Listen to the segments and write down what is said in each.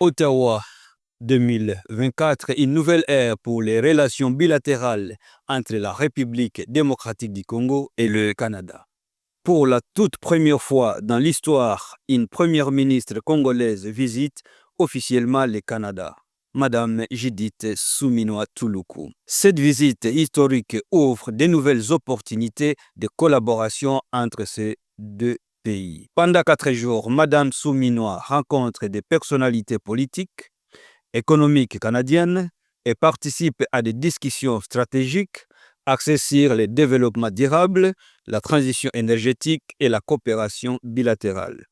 Ottawa 2024, une nouvelle ère pour les relations bilatérales entre la République démocratique du Congo et le Canada. Pour la toute première fois dans l'histoire, une première ministre congolaise visite officiellement le Canada, Madame Judith Suminwa Tuluku. Cette visite historique ouvre de nouvelles opportunités de collaboration entre ces deux pays. Pendant 4 jours, Madame Suminwa rencontre des personnalités politiques, économiques canadiennes et participe à des discussions stratégiques axées sur le développement durable, la transition énergétique et la coopération bilatérale.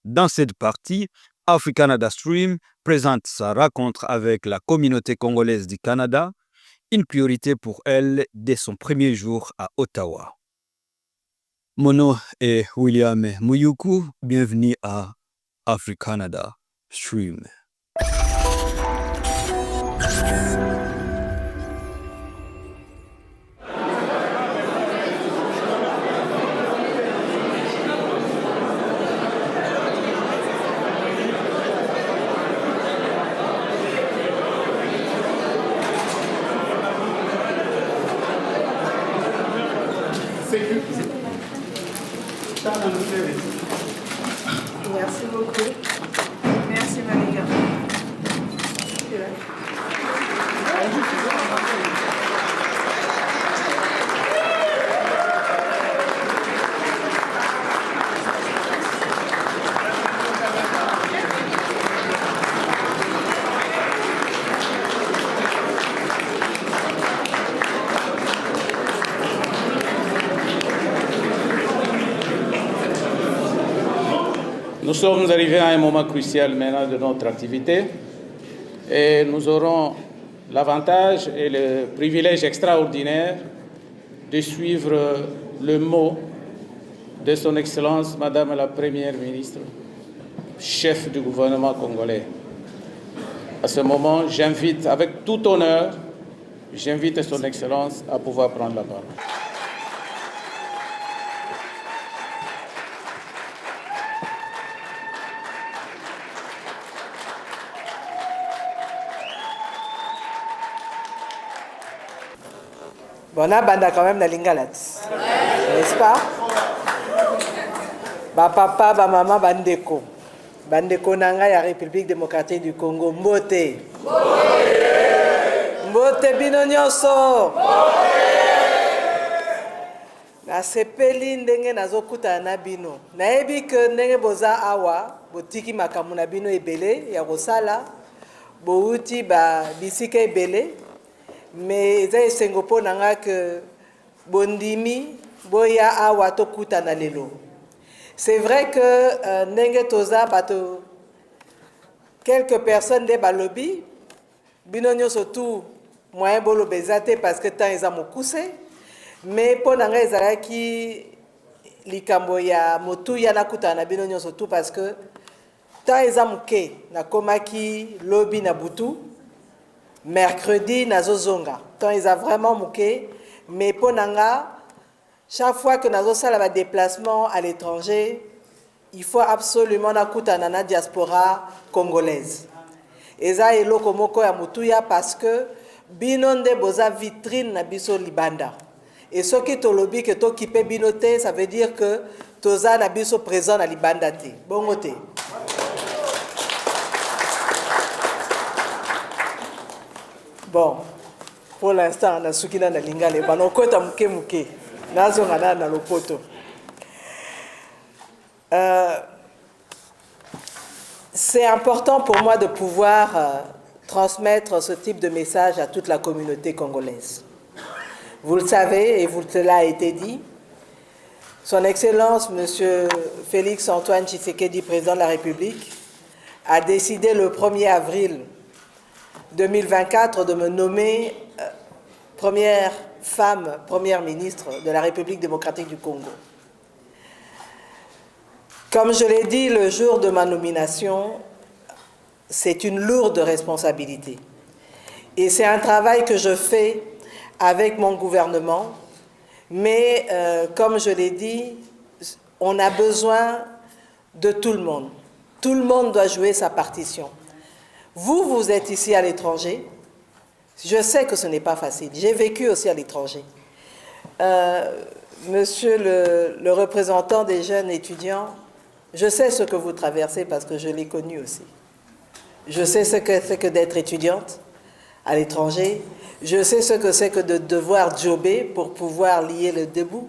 Dans cette partie, Africanada Stream présente sa rencontre avec la communauté congolaise du Canada, une priorité pour elle dès son premier jour à Ottawa. Mon nom est William Muyuku, bienvenue à Africanada Stream. Merci beaucoup. Merci Manika. Nous sommes arrivés à un moment crucial maintenant de notre activité et nous aurons l'avantage et le privilège extraordinaire de suivre le mot de son Excellence, Madame la Première ministre, chef du gouvernement congolais. À ce moment, j'invite avec tout honneur, j'invite son Excellence à pouvoir prendre la parole. Bon, on a banda quand même na lingala, n'est-ce pas? Ba papa, ba maman, bandeko. Bandeko nanga ya République démocratique du Congo. Mbote. Mbote bino nyonso. Na sepeli ndenge nazokuta na bino. Nayebi ke ndenge boza awa, botiki makambo na bino ebele ya kosala, bouti ba bisika ebele. Mais eza esengo mpo na nga ke bondimi boya awa tokuta na lelo. C'est vrai que ndenge toza bato quelques personnes de balobi bino nyonso tout moyen boloba eza te parce que temps eza mokuse, mais mpo na nga ezalaki likambo ya motuya nakutana na bino nyonso tout parce que temps eza moke nakomaki lobi na butu. Mercredi, nazozonga. Tant ils ont vraiment mouqué, mais pour nanga, chaque fois que nous avons un déplacement à l'étranger, il faut absolument écouter la diaspora congolaise. Et ça est loko moko ya mutuya parce que binonde boza vitrine na biso libanda. Et ce qui tolobi que to kipe binote, ça veut dire que toza na biso présent na libanda te. Bongote. Bon, pour l'instant, on a soukina na lingale, on a kota muke muke, nazo ngana na lopoto. C'est important pour moi de pouvoir transmettre ce type de message à toute la communauté congolaise. Vous le savez, et cela a été dit, Son Excellence, M. Félix Antoine Tshisekedi, président de la République, a décidé le 1er avril 2024 de me nommer première femme, première ministre de la République démocratique du Congo. Comme je l'ai dit le jour de ma nomination, c'est une lourde responsabilité. Et c'est un travail que je fais avec mon gouvernement, mais comme je l'ai dit, on a besoin de tout le monde. Tout le monde doit jouer sa partition. Vous êtes ici à l'étranger. Je sais que ce n'est pas facile. J'ai vécu aussi à l'étranger. Monsieur le représentant des jeunes étudiants, je sais ce que vous traversez parce que je l'ai connu aussi. Je sais ce que c'est que d'être étudiante à l'étranger. Je sais ce que c'est que de devoir jobber pour pouvoir lier le debout.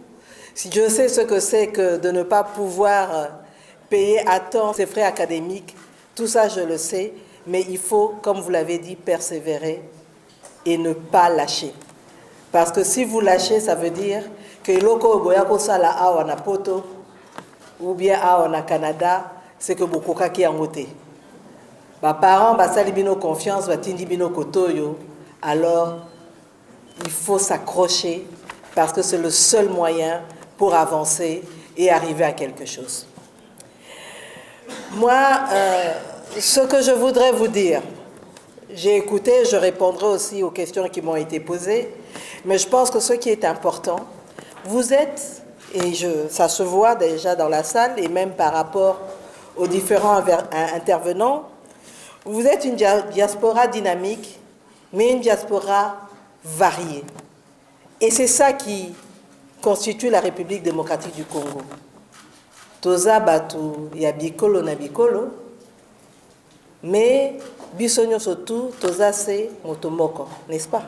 Je sais ce que c'est que de ne pas pouvoir payer à temps ses frais académiques. Tout ça, je le sais. Mais il faut, comme vous l'avez dit, persévérer et ne pas lâcher. Parce que si vous lâchez, ça veut dire que loko boyako sala awa na poto ou bien awa na Canada, c'est que beaucoup qui en côté. Ba parents ba sali bino confiance, ba tindi bino kotoyo, alors il faut s'accrocher parce que c'est le seul moyen pour avancer et arriver à quelque chose. Moi, ce que je voudrais vous dire, j'ai écouté, je répondrai aussi aux questions qui m'ont été posées, mais je pense que ce qui est important, vous êtes, et ça se voit déjà dans la salle, et même par rapport aux différents intervenants, vous êtes une diaspora dynamique, mais une diaspora variée. Et c'est ça qui constitue la République démocratique du Congo. Toza batu ya bikolo na bikolo, mais bisonyo surtout toza se motomoko, n'est-ce pas?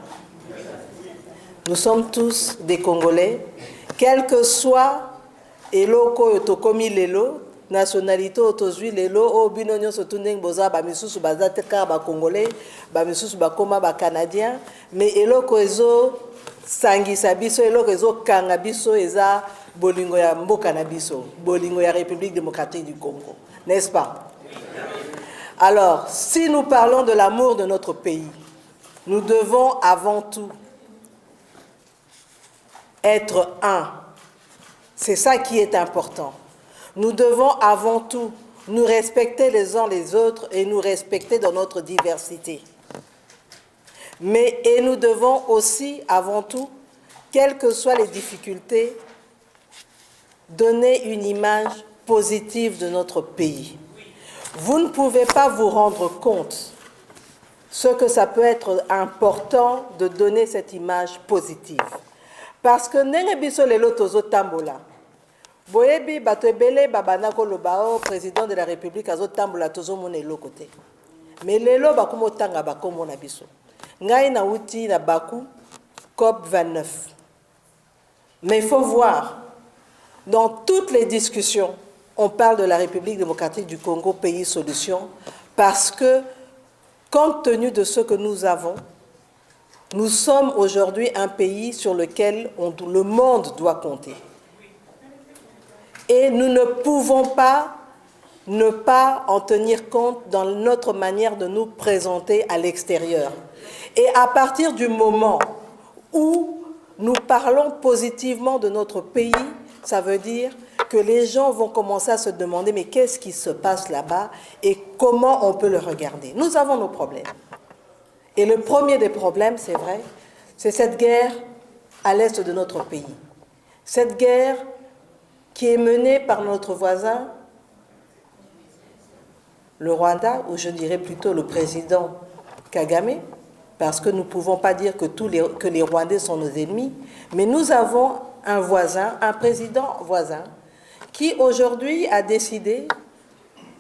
Nous sommes tous des Congolais, quel que soit eloko yotokomi lelo, nationalité otozwi lelo, o binonyo surtout ndeng boza ba misusu baza teka ba Congolais, ba misusu ba koma ba Canadiens, mais eloko ezo sangisa biso, eloko ezo kanga biso eza bolingo ya mboka na biso, bolingo ya République démocratique du Congo, n'est-ce pas? Alors, si nous parlons de l'amour de notre pays, nous devons avant tout être un. C'est ça qui est important. Nous devons avant tout nous respecter les uns les autres et nous respecter dans notre diversité. Et nous devons aussi, avant tout, quelles que soient les difficultés, donner une image positive de notre pays. Vous ne pouvez pas vous rendre compte ce que ça peut être important de donner cette image positive. Parce que ndenge biso lelo tozo tambola. Boyebi bato ebele babana ko lobao président de la République azo tambola tozo mona eloko te. Mais lelo bakomo tanga bakomo na biso. Ngai na uti na Bakou COP 29. Mais il faut voir, dans toutes les discussions, on parle de la République démocratique du Congo, pays solution, parce que, compte tenu de ce que nous avons, nous sommes aujourd'hui un pays sur lequel le monde doit compter. Et nous ne pouvons pas ne pas en tenir compte dans notre manière de nous présenter à l'extérieur. Et à partir du moment où nous parlons positivement de notre pays, ça veut dire que les gens vont commencer à se demander mais qu'est-ce qui se passe là-bas et comment on peut le regarder. Nous avons nos problèmes. Et le premier des problèmes, c'est vrai, c'est cette guerre à l'est de notre pays. Cette guerre qui est menée par notre voisin, le Rwanda, ou je dirais plutôt le président Kagame, parce que nous ne pouvons pas dire que les Rwandais sont nos ennemis, mais nous avons un voisin, un président voisin, qui aujourd'hui a décidé,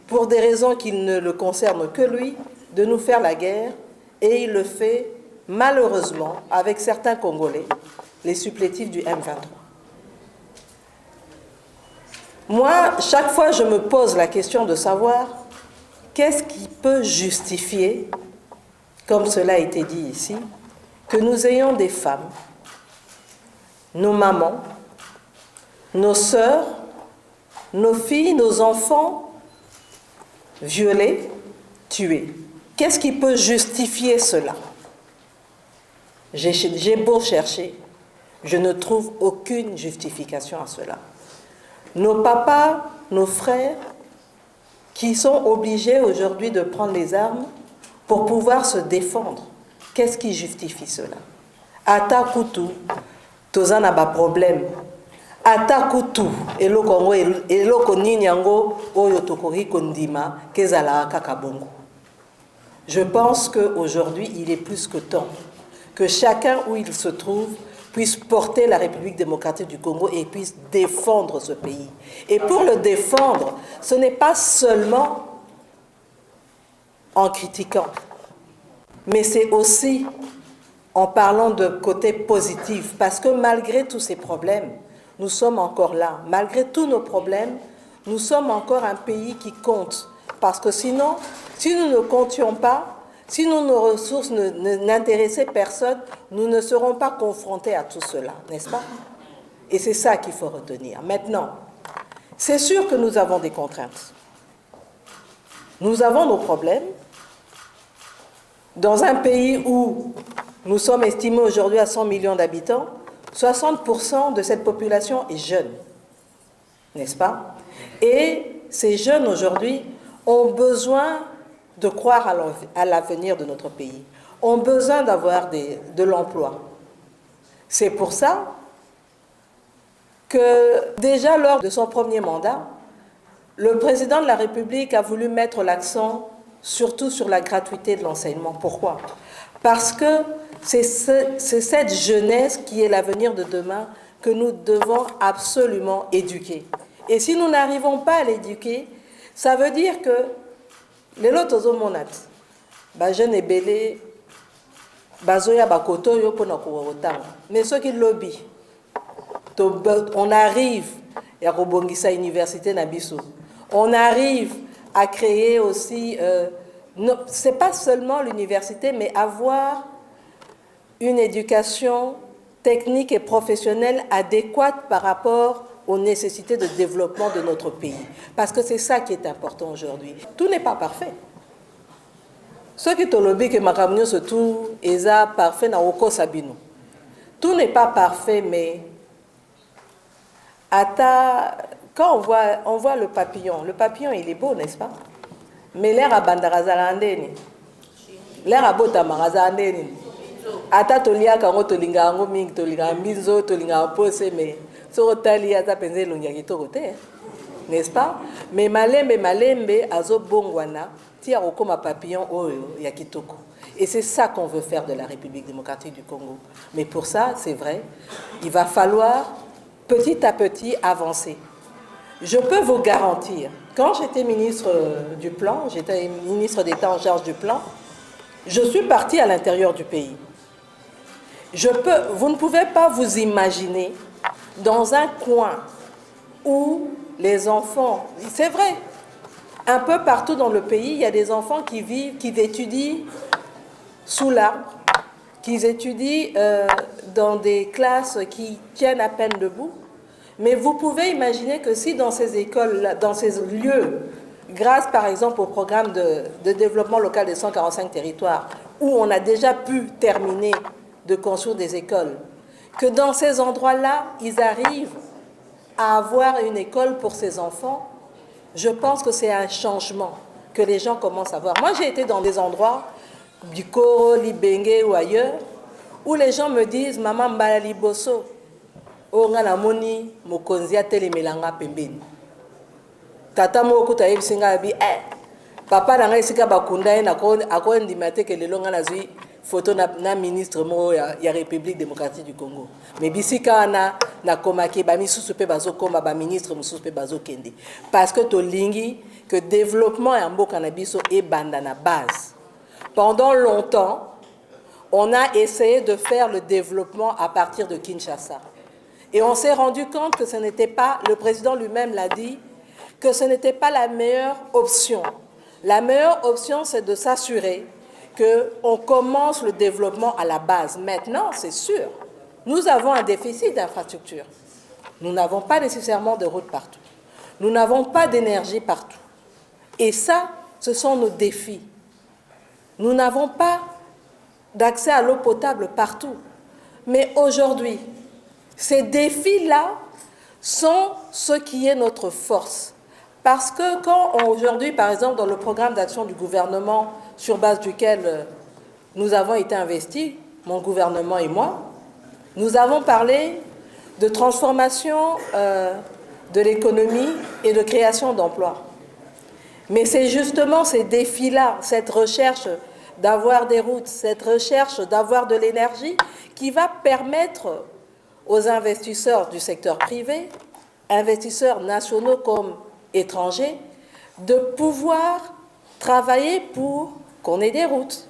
pour des raisons qui ne le concernent que lui, de nous faire la guerre, et il le fait malheureusement avec certains Congolais, les supplétifs du M23. Moi, chaque fois, je me pose la question de savoir qu'est-ce qui peut justifier, comme cela a été dit ici, que nous ayons des femmes, nos mamans, nos sœurs, nos filles, nos enfants violés, tués. Qu'est-ce qui peut justifier cela? J'ai beau chercher, je ne trouve aucune justification à cela. Nos papas, nos frères, qui sont obligés aujourd'hui de prendre les armes pour pouvoir se défendre, qu'est-ce qui justifie cela? Ata kutu, tozana ba problème. Ata kutu, eloko nini yango oyo tokoki kondima kezala kaka bongo. Je pense qu'aujourd'hui, il est plus que temps que chacun où il se trouve puisse porter la République démocratique du Congo et puisse défendre ce pays. Et pour le défendre, ce n'est pas seulement en critiquant, mais c'est aussi en parlant de côté positif, parce que malgré tous ces problèmes, nous sommes encore là. Malgré tous nos problèmes, nous sommes encore un pays qui compte. Parce que sinon, si nous ne comptions pas, si nos ressources n'intéressaient personne, nous ne serons pas confrontés à tout cela, n'est-ce pas? Et c'est ça qu'il faut retenir. Maintenant, c'est sûr que nous avons des contraintes. Nous avons nos problèmes. Dans un pays où nous sommes estimés aujourd'hui à 100 millions d'habitants, 60% de cette population est jeune, n'est-ce pas? Et ces jeunes aujourd'hui ont besoin de croire à l'avenir de notre pays, ont besoin d'avoir de l'emploi. C'est pour ça que déjà lors de son premier mandat, le président de la République a voulu mettre l'accent surtout sur la gratuité de l'enseignement. Pourquoi? Parce que c'est cette jeunesse qui est l'avenir de demain que nous devons absolument éduquer. Et si nous n'arrivons pas à l'éduquer, ça veut dire que les lotos monat, jeunes et belé, bazoya bakoto yo pona kuotang. Mais ceux qui lobby, on arrive à rebongisa université nabiso. On arrive à créer aussi, c'est pas seulement l'université, mais avoir une éducation technique et professionnelle adéquate par rapport aux nécessités de développement de notre pays. Parce que c'est ça qui est important aujourd'hui. Tout n'est pas parfait. Ceux qui te lobby que makamnyo se tout est parfait na oko sabino. Tout n'est pas parfait, mais quand on voit le papillon il est beau, n'est-ce pas? Mais l'air à bandarazalandeni, l'air à botamarazalandeni. Ata tolia kango tolinga ango mingi tolinga mbizo tolinga pose mais sorotali ata penze longia kitorote, n'est-ce pas? Mais malembe azo bongwana tia okoma papillon oyo ya kitoko. Et c'est ça qu'on veut faire de la République démocratique du Congo. Mais pour ça, c'est vrai, il va falloir petit à petit avancer. Je peux vous garantir, quand j'étais ministre du Plan, j'étais ministre d'État en charge du Plan, je suis partie à l'intérieur du pays. Vous ne pouvez pas vous imaginer dans un coin où les enfants, c'est vrai, un peu partout dans le pays, il y a des enfants qui étudient sous l'arbre, qui étudient dans des classes qui tiennent à peine debout. Mais vous pouvez imaginer que si dans ces écoles, dans ces lieux, grâce par exemple au programme de développement local des 145 territoires, où on a déjà pu terminer de construire des écoles, que dans ces endroits-là, ils arrivent à avoir une école pour ces enfants, je pense que c'est un changement que les gens commencent à voir. Moi, j'ai été dans des endroits, Bikoro, Libenge ou ailleurs, où les gens me disent « Maman Mbalali Bosso, Onga Namoni, Mokonzia Telemelanga Pembeni. Tata Moko Taïb Singa Bi, Papa Nanga Isika Bakunda, Ako Ndimate que le longa nazui, photo na ministre mo ya République démocratique du Congo. Mais bisika na komaki ba misusu pe bazo koma ba ministre mususu pe bazo kende. Parce que to lingi que développement ya mboka na biso e banda na base. Pendant longtemps, on a essayé de faire le développement à partir de Kinshasa. Et on s'est rendu compte que ce n'était pas, le président lui-même l'a dit, que ce n'était pas la meilleure option. La meilleure option, c'est de s'assurer qu'on commence le développement à la base. Maintenant, c'est sûr, nous avons un déficit d'infrastructure. Nous n'avons pas nécessairement de routes partout. Nous n'avons pas d'énergie partout. Et ça, ce sont nos défis. Nous n'avons pas d'accès à l'eau potable partout. Mais aujourd'hui, ces défis-là sont ce qui est notre force. Parce que quand aujourd'hui, par exemple, dans le programme d'action du gouvernement sur base duquel nous avons été investis, mon gouvernement et moi, nous avons parlé de transformation de l'économie et de création d'emplois. Mais c'est justement ces défis-là, cette recherche d'avoir des routes, cette recherche d'avoir de l'énergie qui va permettre aux investisseurs du secteur privé, investisseurs nationaux comme étrangers, de pouvoir travailler pour qu'on ait des routes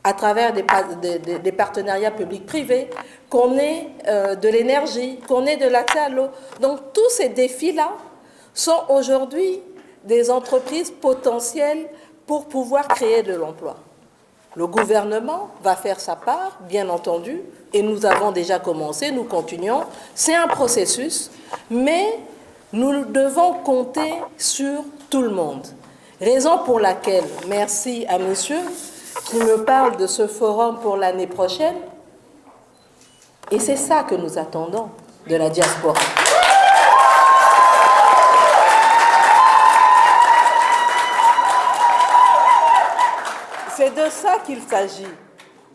à travers des partenariats publics-privés, qu'on ait de l'énergie, qu'on ait de l'accès à l'eau. Donc tous ces défis-là sont aujourd'hui des entreprises potentielles pour pouvoir créer de l'emploi. Le gouvernement va faire sa part, bien entendu, et nous avons déjà commencé, nous continuons. C'est un processus, mais nous devons compter sur tout le monde. Raison pour laquelle, merci à monsieur qui me parle de ce forum pour l'année prochaine, et c'est ça que nous attendons de la diaspora. C'est de ça qu'il s'agit.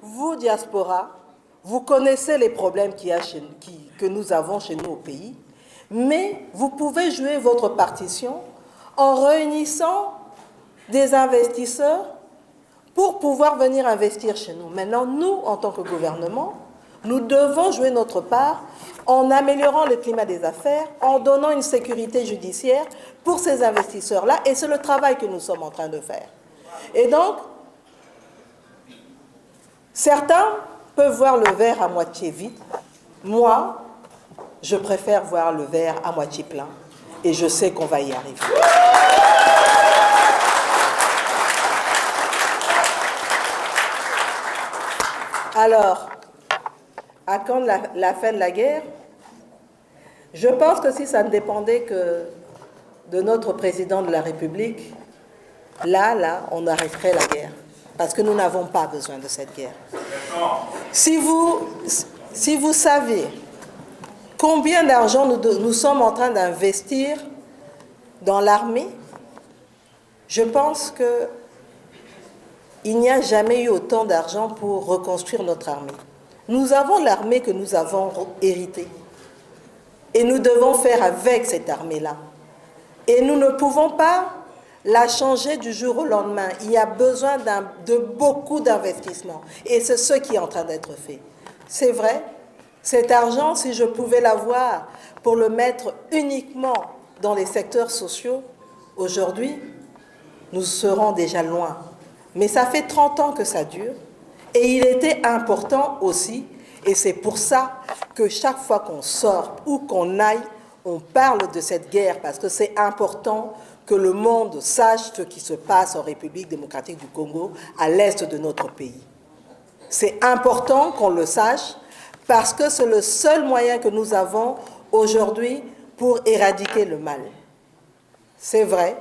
Vous, diaspora, vous connaissez les problèmes que nous avons chez nous au pays, mais vous pouvez jouer votre partition en réunissant des investisseurs pour pouvoir venir investir chez nous. Maintenant, nous, en tant que gouvernement, nous devons jouer notre part en améliorant le climat des affaires, en donnant une sécurité judiciaire pour ces investisseurs-là, et c'est le travail que nous sommes en train de faire. Et donc, certains peuvent voir le verre à moitié vide. Moi, je préfère voir le verre à moitié plein, et je sais qu'on va y arriver. Alors, à quand la fin de la guerre? Je pense que si ça ne dépendait que de notre président de la République, là, on arrêterait la guerre. Parce que nous n'avons pas besoin de cette guerre. Si vous savez combien d'argent nous sommes en train d'investir dans l'armée, je pense que il n'y a jamais eu autant d'argent pour reconstruire notre armée. Nous avons l'armée que nous avons héritée. Et nous devons faire avec cette armée-là. Et nous ne pouvons pas la changer du jour au lendemain. Il y a besoin de beaucoup d'investissements. Et c'est ce qui est en train d'être fait. C'est vrai, cet argent, si je pouvais l'avoir pour le mettre uniquement dans les secteurs sociaux, aujourd'hui, nous serons déjà loin. Mais ça fait 30 ans que ça dure. Et il était important aussi, et c'est pour ça que chaque fois qu'on sort ou qu'on aille, on parle de cette guerre, parce que c'est important que le monde sache ce qui se passe en République démocratique du Congo, à l'est de notre pays. C'est important qu'on le sache, parce que c'est le seul moyen que nous avons aujourd'hui pour éradiquer le mal. C'est vrai,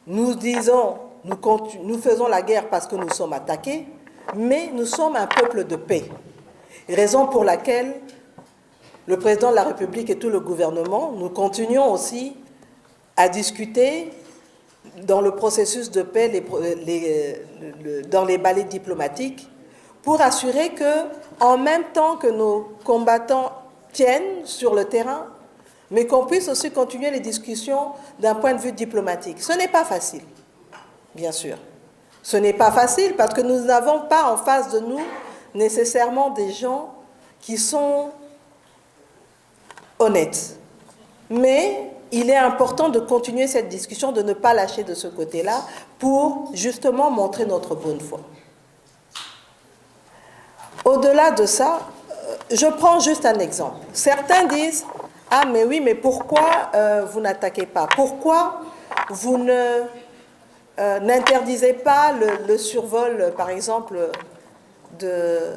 nous disons, nous faisons la guerre parce que nous sommes attaqués, mais nous sommes un peuple de paix. Raison pour laquelle le président de la République et tout le gouvernement, nous continuons aussi à discuter dans le processus de paix, dans les balais diplomatiques, pour assurer que, en même temps que nos combattants tiennent sur le terrain, mais qu'on puisse aussi continuer les discussions d'un point de vue diplomatique. Ce n'est pas facile, bien sûr. Ce n'est pas facile parce que nous n'avons pas en face de nous nécessairement des gens qui sont honnêtes. Mais il est important de continuer cette discussion, de ne pas lâcher de ce côté-là pour justement montrer notre bonne foi. Au-delà de ça, je prends juste un exemple. Certains disent « Ah, mais oui, mais pourquoi vous n'attaquez pas? Pourquoi vous n'interdisez pas le survol, par exemple, de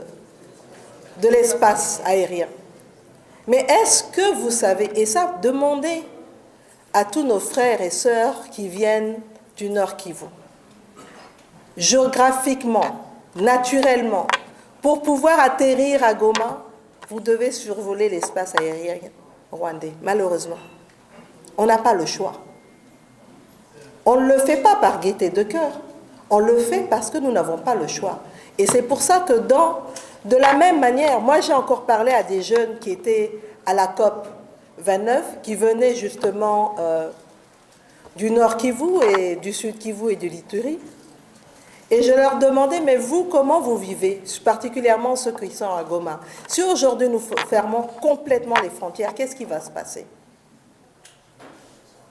l'espace aérien ?» Mais est-ce que vous savez, et ça, demandez à tous nos frères et sœurs qui viennent du Nord Kivu, géographiquement, naturellement, pour pouvoir atterrir à Goma, vous devez survoler l'espace aérien rwandais, malheureusement. On n'a pas le choix. On ne le fait pas par gaieté de cœur, on le fait parce que nous n'avons pas le choix. Et c'est pour ça que de la même manière, moi j'ai encore parlé à des jeunes qui étaient à la COP 29, qui venaient justement du Nord Kivu et du Sud Kivu et de l'Ituri. Et je leur demandais, mais vous, comment vous vivez, particulièrement ceux qui sont à Goma? Si aujourd'hui nous fermons complètement les frontières, qu'est-ce qui va se passer?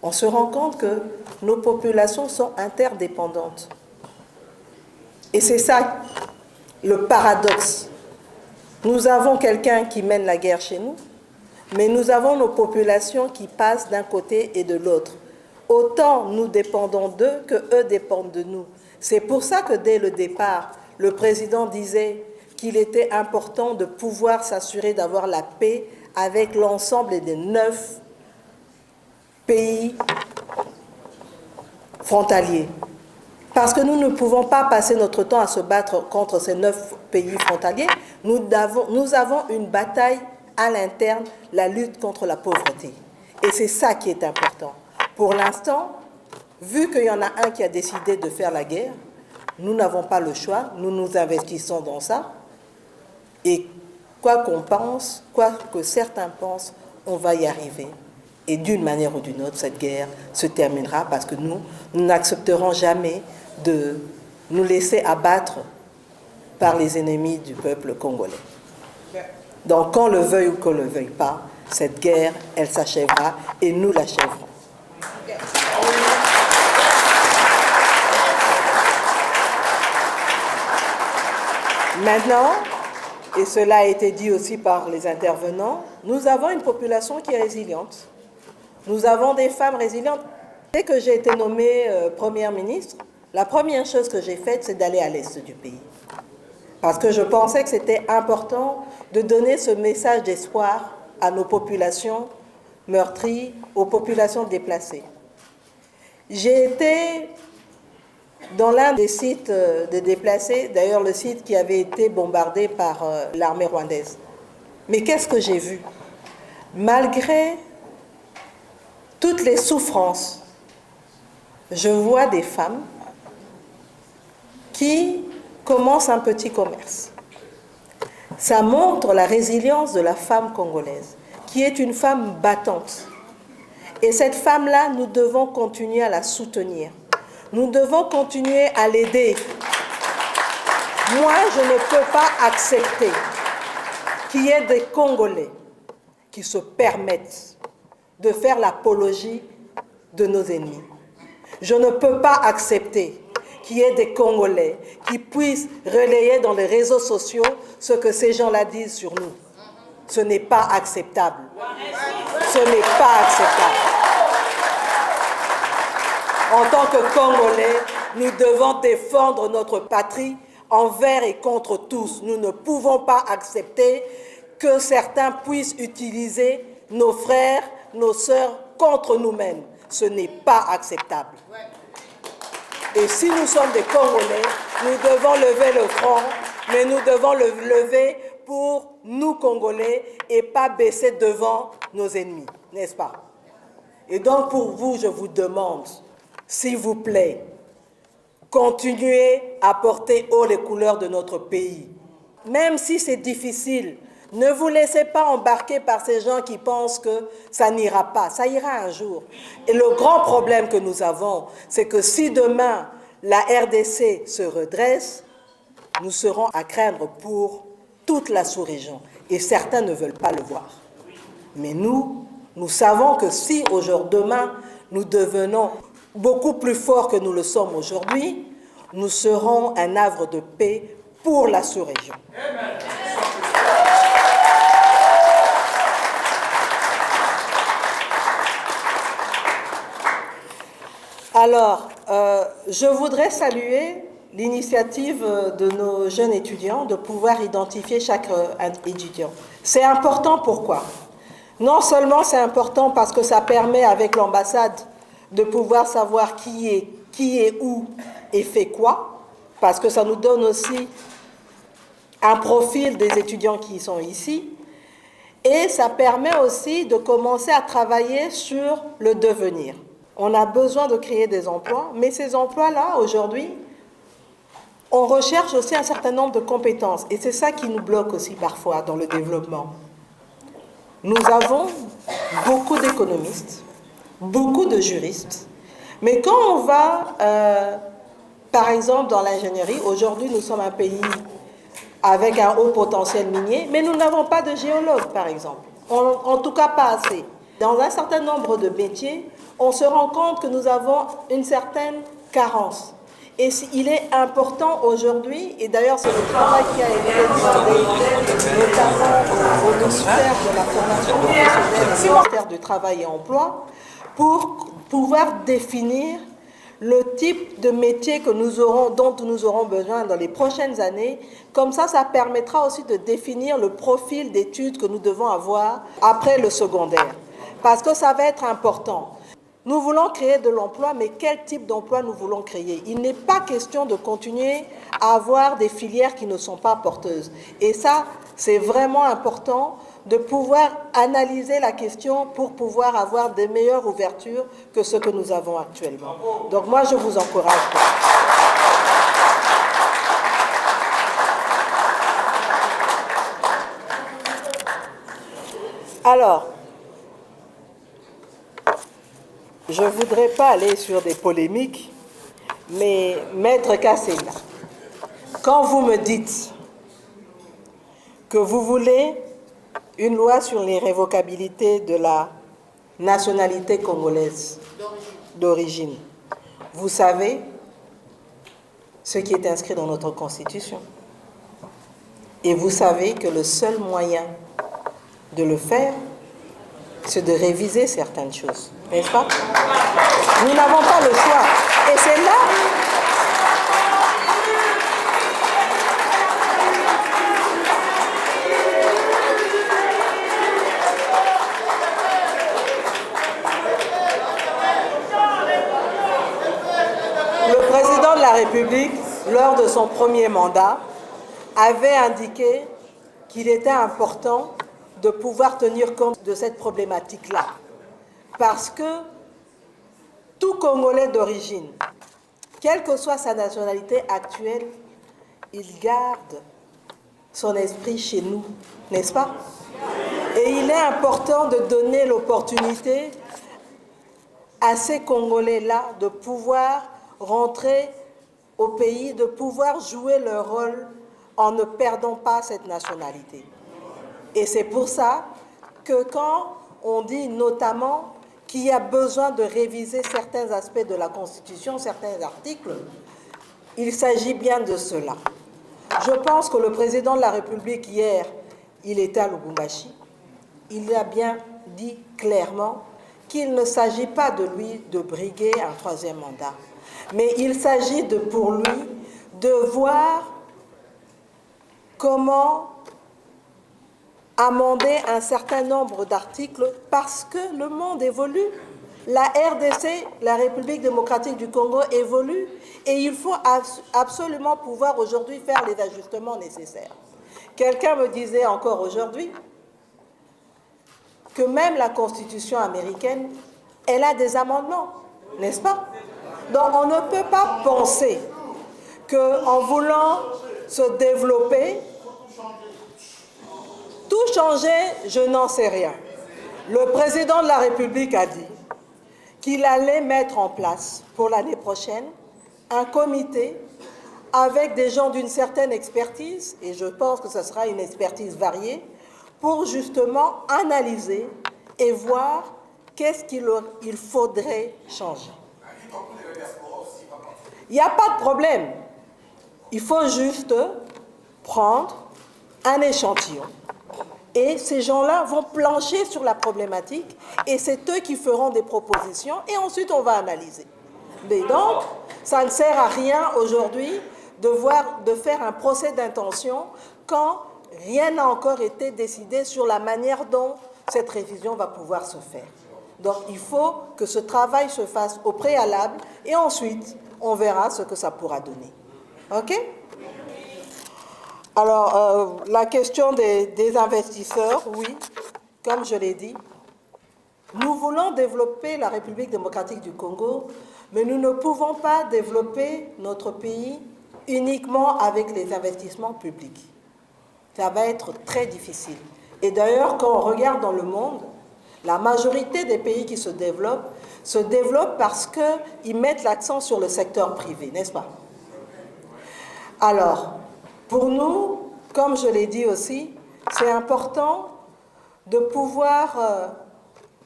On se rend compte que nos populations sont interdépendantes. Et c'est ça le paradoxe. Nous avons quelqu'un qui mène la guerre chez nous, mais nous avons nos populations qui passent d'un côté et de l'autre. Autant nous dépendons d'eux que eux dépendent de nous. C'est pour ça que dès le départ, le président disait qu'il était important de pouvoir s'assurer d'avoir la paix avec l'ensemble des 9 pays frontaliers. Parce que nous ne pouvons pas passer notre temps à se battre contre ces 9 pays frontaliers. Nous avons une bataille à l'interne, la lutte contre la pauvreté. Et c'est ça qui est important. Pour l'instant, vu qu'il y en a un qui a décidé de faire la guerre, nous n'avons pas le choix, nous nous investissons dans ça. Et quoi qu'on pense, quoi que certains pensent, on va y arriver. Et d'une manière ou d'une autre, cette guerre se terminera parce que nous n'accepterons jamais de nous laisser abattre par les ennemis du peuple congolais. Donc, qu'on le veuille ou qu'on ne le veuille pas, cette guerre, elle s'achèvera et nous l'achèverons. Maintenant, et cela a été dit aussi par les intervenants, nous avons une population qui est résiliente. Nous avons des femmes résilientes. Dès que j'ai été nommée première ministre, la première chose que j'ai faite, c'est d'aller à l'est du pays. Parce que je pensais que c'était important de donner ce message d'espoir à nos populations meurtries, aux populations déplacées. J'ai été dans l'un des sites de déplacés, d'ailleurs le site qui avait été bombardé par l'armée rwandaise. Mais qu'est-ce que j'ai vu? Malgré toutes les souffrances, je vois des femmes qui commencent un petit commerce. Ça montre la résilience de la femme congolaise, qui est une femme battante. Et cette femme-là, nous devons continuer à la soutenir. Nous devons continuer à l'aider. Moi, je ne peux pas accepter qu'il y ait des Congolais qui se permettent de faire l'apologie de nos ennemis. Je ne peux pas accepter qu'il y ait des Congolais qui puissent relayer dans les réseaux sociaux ce que ces gens-là disent sur nous. Ce n'est pas acceptable. Ce n'est pas acceptable. En tant que Congolais, nous devons défendre notre patrie envers et contre tous. Nous ne pouvons pas accepter que certains puissent utiliser nos frères, nos sœurs contre nous-mêmes. Ce n'est pas acceptable. Et si nous sommes des Congolais, nous devons lever le front, mais nous devons le lever pour nous Congolais et pas baisser devant nos ennemis, n'est-ce pas? Et donc pour vous, je vous demande, s'il vous plaît, continuez à porter haut les couleurs de notre pays. Même si c'est difficile, ne vous laissez pas embarquer par ces gens qui pensent que ça n'ira pas. Ça ira un jour. Et le grand problème que nous avons, c'est que si demain la RDC se redresse, nous serons à craindre pour toute la sous-région. Et certains ne veulent pas le voir. Mais nous savons que si aujourd'hui, demain, nous devenons beaucoup plus forts que nous le sommes aujourd'hui, nous serons un havre de paix pour la sous-région. Alors, je voudrais saluer l'initiative de nos jeunes étudiants de pouvoir identifier chaque étudiant. C'est important, pourquoi? Non seulement c'est important parce que ça permet avec l'ambassade de pouvoir savoir qui est où et fait quoi, parce que ça nous donne aussi un profil des étudiants qui sont ici, et ça permet aussi de commencer à travailler sur le devenir. On a besoin de créer des emplois, mais ces emplois-là, aujourd'hui, on recherche aussi un certain nombre de compétences, et c'est ça qui nous bloque aussi parfois dans le développement. Nous avons beaucoup d'économistes, beaucoup de juristes, mais quand on va Par exemple, dans l'ingénierie, aujourd'hui, nous sommes un pays avec un haut potentiel minier, mais nous n'avons pas de géologues, par exemple. En tout cas, pas assez. Dans un certain nombre de métiers, on se rend compte que nous avons une certaine carence. Et il est important aujourd'hui, et d'ailleurs c'est le travail qui a été demandé notamment au ministère de la formation professionnelle et au ministère du Travail et Emploi, pour pouvoir définir le type de métier que dont nous aurons besoin dans les prochaines années. Comme ça permettra aussi de définir le profil d'études que nous devons avoir après le secondaire. Parce que ça va être important. Nous voulons créer de l'emploi, mais quel type d'emploi nous voulons créer? Il n'est pas question de continuer à avoir des filières qui ne sont pas porteuses. Et ça, c'est vraiment important de pouvoir analyser la question pour pouvoir avoir de meilleures ouvertures que ce que nous avons actuellement. Donc moi, je vous encourage. Alors, je ne voudrais pas aller sur des polémiques, mais Maître Kassena, quand vous me dites que vous voulez une loi sur l'irrévocabilité de la nationalité congolaise d'origine, vous savez ce qui est inscrit dans notre Constitution. Et vous savez que le seul moyen de le faire, c'est de réviser certaines choses, n'est-ce pas? Nous n'avons pas le choix. Et c'est là... Le président de la République, lors de son premier mandat, avait indiqué qu'il était important de pouvoir tenir compte de cette problématique-là. Parce que tout Congolais d'origine, quelle que soit sa nationalité actuelle, il garde son esprit chez nous, n'est-ce pas? Et il est important de donner l'opportunité à ces Congolais-là de pouvoir rentrer au pays, de pouvoir jouer leur rôle en ne perdant pas cette nationalité. Et c'est pour ça que quand on dit notamment qu'il y a besoin de réviser certains aspects de la Constitution, certains articles, il s'agit bien de cela. Je pense que le président de la République, hier, il était à Lubumbashi, il a bien dit clairement qu'il ne s'agit pas de lui de briguer un troisième mandat, mais il s'agit pour lui de voir comment amender un certain nombre d'articles parce que le monde évolue. La RDC, la République démocratique du Congo, évolue et il faut absolument pouvoir aujourd'hui faire les ajustements nécessaires. Quelqu'un me disait encore aujourd'hui que même la Constitution américaine, elle a des amendements, n'est-ce pas? Donc on ne peut pas penser qu'en voulant se développer, tout changer, je n'en sais rien. Le président de la République a dit qu'il allait mettre en place pour l'année prochaine un comité avec des gens d'une certaine expertise, et je pense que ce sera une expertise variée, pour justement analyser et voir qu'est-ce qu'il faudrait changer. Il n'y a pas de problème. Il faut juste prendre un échantillon. Et ces gens-là vont plancher sur la problématique et c'est eux qui feront des propositions et ensuite on va analyser. Mais donc, ça ne sert à rien aujourd'hui de faire un procès d'intention quand rien n'a encore été décidé sur la manière dont cette révision va pouvoir se faire. Donc, il faut que ce travail se fasse au préalable et ensuite, on verra ce que ça pourra donner. OK ? Alors, la question des investisseurs, oui, comme je l'ai dit, nous voulons développer la République démocratique du Congo, mais nous ne pouvons pas développer notre pays uniquement avec les investissements publics. Ça va être très difficile. Et d'ailleurs, quand on regarde dans le monde, la majorité des pays qui se développent parce qu'ils mettent l'accent sur le secteur privé, n'est-ce pas? Alors, pour nous, comme je l'ai dit aussi, c'est important de pouvoir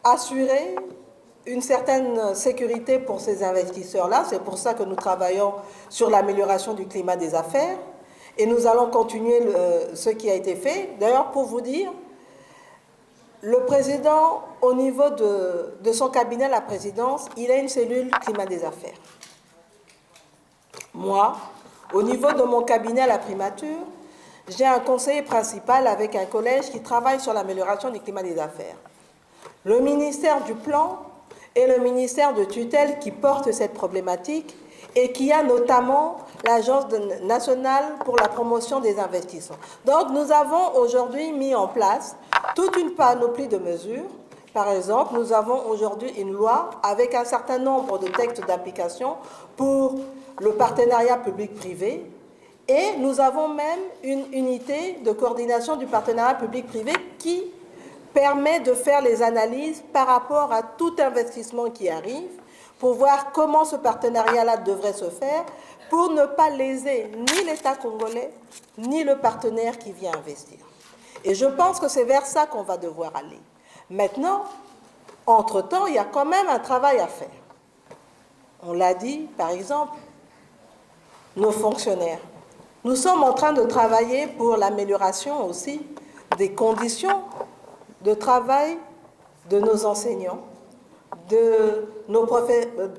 assurer une certaine sécurité pour ces investisseurs-là. C'est pour ça que nous travaillons sur l'amélioration du climat des affaires et nous allons continuer ce qui a été fait. D'ailleurs, pour vous dire, le président, au niveau de son cabinet à la présidence, il a une cellule climat des affaires. Moi, au niveau de mon cabinet à la primature, j'ai un conseiller principal avec un collège qui travaille sur l'amélioration du climat des affaires. Le ministère du Plan et le ministère de tutelle qui portent cette problématique et qui a notamment l'Agence nationale pour la promotion des investissements. Donc nous avons aujourd'hui mis en place toute une panoplie de mesures. Par exemple, nous avons aujourd'hui une loi avec un certain nombre de textes d'application pour le partenariat public-privé et nous avons même une unité de coordination du partenariat public-privé qui permet de faire les analyses par rapport à tout investissement qui arrive pour voir comment ce partenariat-là devrait se faire pour ne pas léser ni l'État congolais ni le partenaire qui vient investir. Et je pense que c'est vers ça qu'on va devoir aller. Maintenant, entre-temps, il y a quand même un travail à faire. On l'a dit, par exemple, nos fonctionnaires. Nous sommes en train de travailler pour l'amélioration aussi des conditions de travail de nos enseignants, de nos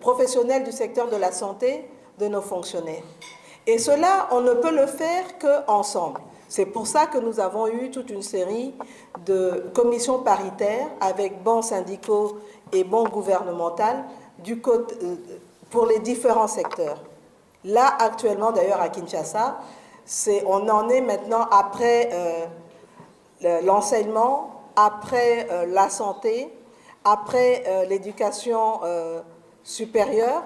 professionnels du secteur de la santé, de nos fonctionnaires. Et cela, on ne peut le faire qu'ensemble. C'est pour ça que nous avons eu toute une série de commissions paritaires avec bancs syndicaux et bancs gouvernementaux pour les différents secteurs. Là, actuellement, d'ailleurs, à Kinshasa, on en est maintenant après l'enseignement, après la santé, après l'éducation supérieure.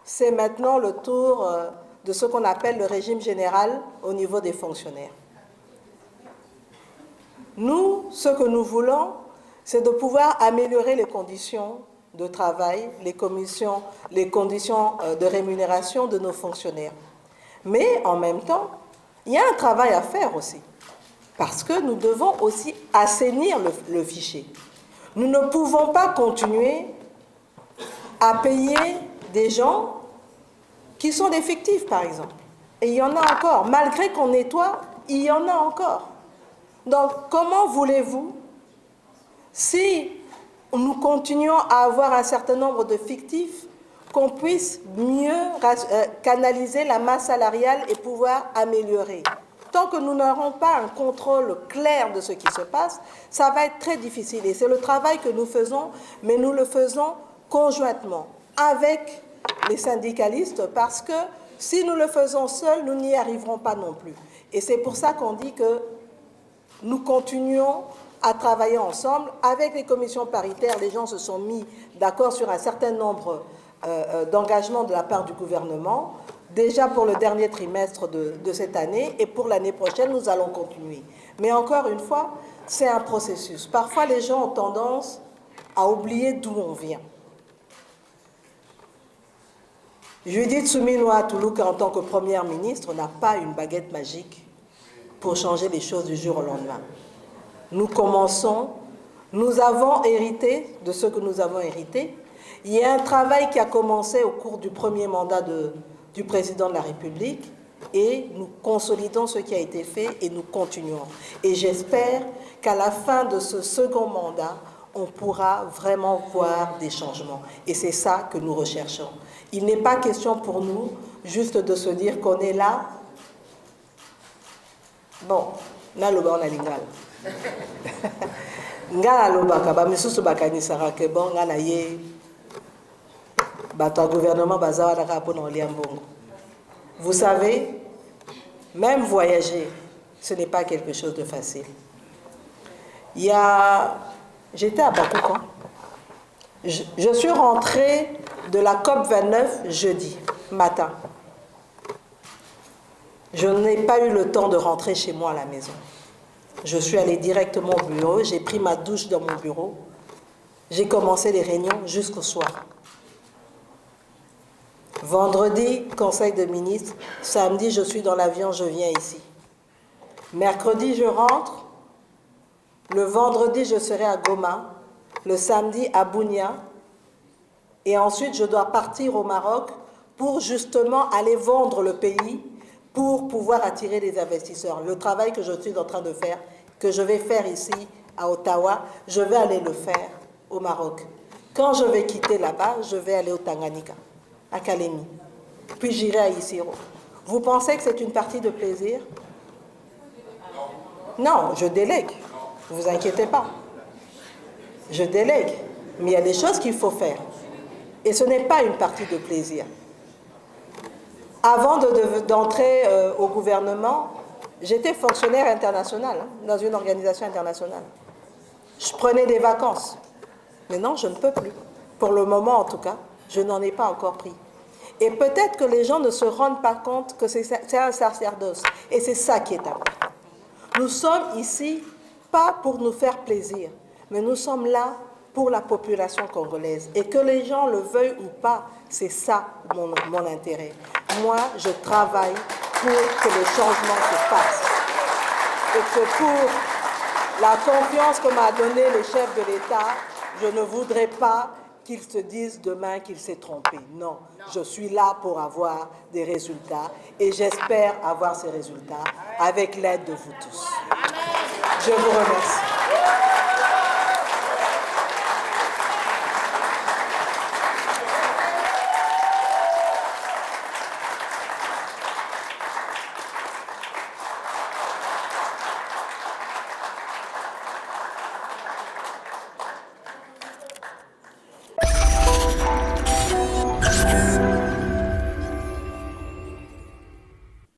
C'est maintenant le tour de ce qu'on appelle le régime général au niveau des fonctionnaires. Nous, ce que nous voulons, c'est de pouvoir améliorer les conditions de travail, les conditions de rémunération de nos fonctionnaires. Mais en même temps, il y a un travail à faire aussi, parce que nous devons aussi assainir le fichier. Nous ne pouvons pas continuer à payer des gens qui sont des fictifs, par exemple. Et il y en a encore. Malgré qu'on nettoie, il y en a encore. Donc, comment voulez-vous, si nous continuons à avoir un certain nombre de fictifs, qu'on puisse mieux canaliser la masse salariale et pouvoir améliorer? Tant que nous n'aurons pas un contrôle clair de ce qui se passe, ça va être très difficile. Et c'est le travail que nous faisons, mais nous le faisons conjointement avec les syndicalistes, parce que si nous le faisons seuls, nous n'y arriverons pas non plus. Et c'est pour ça qu'on dit que nous continuons à travailler ensemble. Avec les commissions paritaires, les gens se sont mis d'accord sur un certain nombre d'engagements de la part du gouvernement, déjà pour le dernier trimestre de cette année, et pour l'année prochaine, nous allons continuer. Mais encore une fois, c'est un processus. Parfois, les gens ont tendance à oublier d'où on vient. Judith Suminwa Tuluka, en tant que première ministre, n'a pas une baguette magique pour changer les choses du jour au lendemain. Nous commençons, nous avons hérité de ce que nous avons hérité. Il y a un travail qui a commencé au cours du premier mandat du président de la République et nous consolidons ce qui a été fait et nous continuons. Et j'espère qu'à la fin de ce second mandat, on pourra vraiment voir des changements. Et c'est ça que nous recherchons. Il n'est pas question pour nous juste de se dire qu'on est là. Bon, na loba on a lingala. Ngala loba kaba misusu bakanisaka ke bon ngana ye bato gouvernement bazawa daka pona oliambongo. Vous savez, même voyager, ce n'est pas quelque chose de facile. J'étais à Bakou. Je suis rentrée de la COP 29 jeudi matin. Je n'ai pas eu le temps de rentrer chez moi à la maison. Je suis allée directement au bureau, j'ai pris ma douche dans mon bureau, j'ai commencé les réunions jusqu'au soir. Vendredi, conseil de ministres. Samedi, je suis dans l'avion, je viens ici. Mercredi, je rentre. Le vendredi, je serai à Goma. Le samedi, à Bunia. Et ensuite, je dois partir au Maroc pour justement aller vendre le pays pour pouvoir attirer des investisseurs. Le travail que je suis en train de faire, que je vais faire ici à Ottawa, je vais aller le faire au Maroc. Quand je vais quitter là-bas, je vais aller au Tanganyika, à Kalemi. Puis j'irai à Isiro. Vous pensez que c'est une partie de plaisir? Non, je délègue. Ne vous inquiétez pas. Je délègue. Mais il y a des choses qu'il faut faire. Et ce n'est pas une partie de plaisir. Avant d'entrer au gouvernement, j'étais fonctionnaire international, dans une organisation internationale. Je prenais des vacances. Mais non, je ne peux plus. Pour le moment, en tout cas, je n'en ai pas encore pris. Et peut-être que les gens ne se rendent pas compte que c'est un sacerdoce. Et c'est ça qui est important. Nous sommes ici, pas pour nous faire plaisir, mais nous sommes là pour la population congolaise. Et que les gens le veuillent ou pas, c'est ça mon intérêt. Moi, je travaille pour que le changement se fasse. Et que pour la confiance que m'a donnée le chef de l'État, je ne voudrais pas qu'il se dise demain qu'il s'est trompé. Non, je suis là pour avoir des résultats et j'espère avoir ces résultats avec l'aide de vous tous. Je vous remercie.